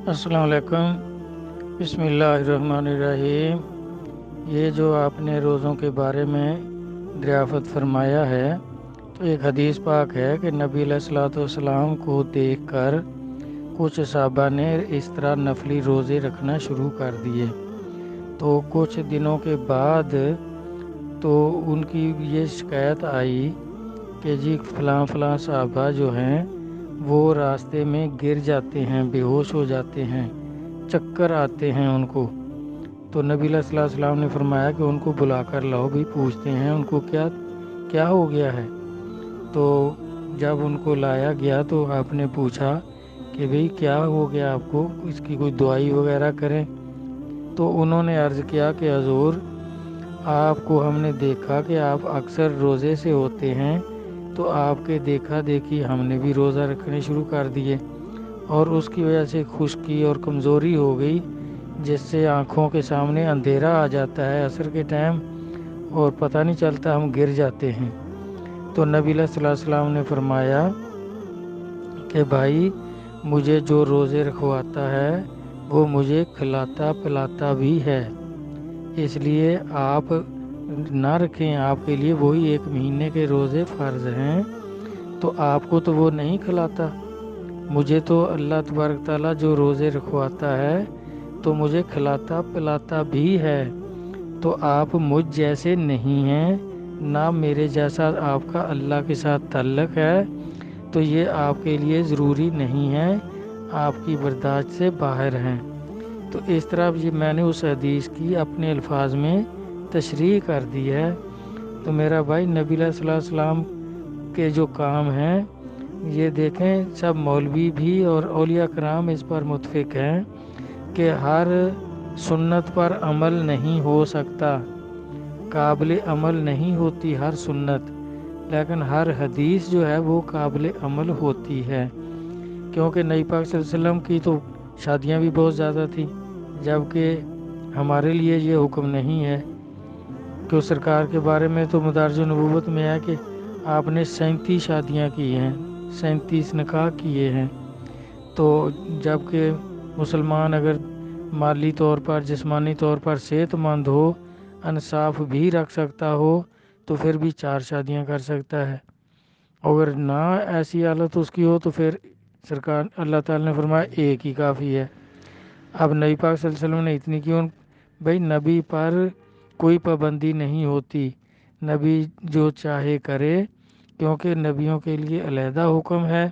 السلام علیکم۔ بسم اللہ الرحمن الرحیم۔ یہ جو آپ نے روزوں کے بارے میں دریافت فرمایا ہے تو ایک حدیث پاک ہے کہ نبی علیہ الصلوۃ والسلام کو دیکھ کر کچھ صحابہ نے اس طرح نفلی روزے رکھنا شروع کر دیے، تو کچھ دنوں کے بعد تو ان کی یہ شکایت آئی کہ جی فلاں فلاں صحابہ جو ہیں وہ راستے میں گر جاتے ہیں، بے ہوش ہو جاتے ہیں، چکر آتے ہیں ان کو۔ تو نبی علیہ الصلوۃ والسلام نے فرمایا کہ ان کو بلا کر لاؤ، بھی پوچھتے ہیں ان کو کیا ہو گیا ہے۔ تو جب ان کو لایا گیا تو آپ نے پوچھا کہ بھئی کیا ہو گیا آپ کو، اس کی کوئی دوائی وغیرہ کریں؟ تو انہوں نے عرض کیا کہ حضور آپ کو ہم نے دیکھا کہ آپ اکثر روزے سے ہوتے ہیں، تو آپ کے دیکھا دیکھی ہم نے بھی روزہ رکھنے شروع کر دیے، اور اس کی وجہ سے خشکی اور کمزوری ہو گئی، جس سے آنکھوں کے سامنے اندھیرا آ جاتا ہے عصر کے ٹائم، اور پتہ نہیں چلتا، ہم گر جاتے ہیں۔ تو نبی صلی اللہ علیہ وسلم نے فرمایا کہ بھائی مجھے جو روزے رکھواتا ہے وہ مجھے کھلاتا پلاتا بھی ہے، اس لیے آپ نہ رکھیں، آپ کے لیے وہی 1 مہینے کے روزے فرض ہیں، تو آپ کو تو وہ نہیں کھلاتا، مجھے تو اللہ تبارک تعالیٰ جو روزے رکھواتا ہے تو مجھے کھلاتا پلاتا بھی ہے، تو آپ مجھ جیسے نہیں ہیں، نہ میرے جیسا آپ کا اللہ کے ساتھ تعلق ہے، تو یہ آپ کے لیے ضروری نہیں ہے، آپ کی برداشت سے باہر ہیں۔ تو اس طرح یہ میں نے اس حدیث کی اپنے الفاظ میں تشریح کر دی ہے۔ تو میرا بھائی نبی علیہ الصلوۃ والسلام کے جو کام ہیں یہ دیکھیں، سب مولوی بھی اور اولیاء کرام اس پر متفق ہیں کہ ہر سنت پر عمل نہیں ہو سکتا، قابل عمل نہیں ہوتی ہر سنت، لیکن ہر حدیث جو ہے وہ قابل عمل ہوتی ہے، کیونکہ نبی پاک صلی اللہ علیہ وسلم کی تو شادیاں بھی بہت زیادہ تھیں، جبکہ ہمارے لیے یہ حکم نہیں ہے کہ سرکار کے بارے میں تو مدارج نبوت میں ہے کہ آپ نے 37 شادیاں کی ہیں، 37 نکاح کیے ہیں۔ تو جبکہ مسلمان اگر مالی طور پر جسمانی طور پر صحت مند ہو، انصاف بھی رکھ سکتا ہو، تو پھر بھی 4 شادیاں کر سکتا ہے، اگر نہ ایسی حالت اس کی ہو تو پھر سرکار اللہ تعالیٰ نے فرمایا ایک ہی کافی ہے۔ اب نبی پاک صلی اللہ علیہ وسلم نے اتنی کیوں؟ بھائی نبی پر کوئی پابندی نہیں ہوتی، نبی جو چاہے کرے، کیونکہ نبیوں کے لیے علیحدہ حکم ہے۔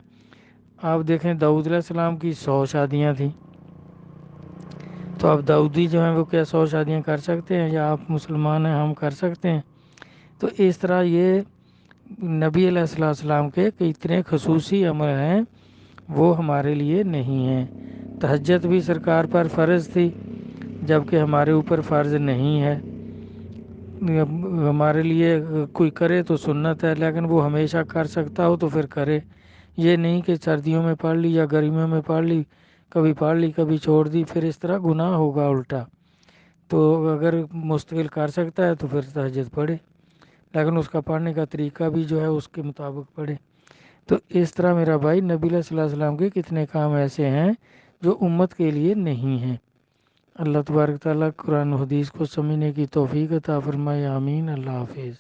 آپ دیکھیں داؤد علیہ السلام کی 100 شادیاں تھیں، تو اب داؤدی جو ہیں وہ کیا 100 شادیاں کر سکتے ہیں؟ یا آپ مسلمان ہیں ہم کر سکتے ہیں؟ تو اس طرح یہ نبی علیہ السلام کے اتنے خصوصی عمل ہیں وہ ہمارے لیے نہیں ہیں۔ تہجد بھی سرکار پر فرض تھی، جبکہ ہمارے اوپر فرض نہیں ہے، ہمارے لیے کوئی کرے تو سنت ہے، لیکن وہ ہمیشہ کر سکتا ہو تو پھر کرے، یہ نہیں کہ سردیوں میں پڑھ لی یا گرمیوں میں پڑھ لی، کبھی پڑھ لی کبھی چھوڑ دی، پھر اس طرح گناہ ہوگا الٹا۔ تو اگر مستقل کر سکتا ہے تو پھر تہجد پڑھے، لیکن اس کا پڑھنے کا طریقہ بھی جو ہے اس کے مطابق پڑھے۔ تو اس طرح میرا بھائی نبی صلی اللہ علیہ وسلم کے کتنے کام ایسے ہیں جو امت کے لیے نہیں ہیں۔ اللہ تبارک تعالیٰ قرآن و حدیث کو سمجھنے کی توفیق عطا فرمائے، آمین۔ اللہ حافظ۔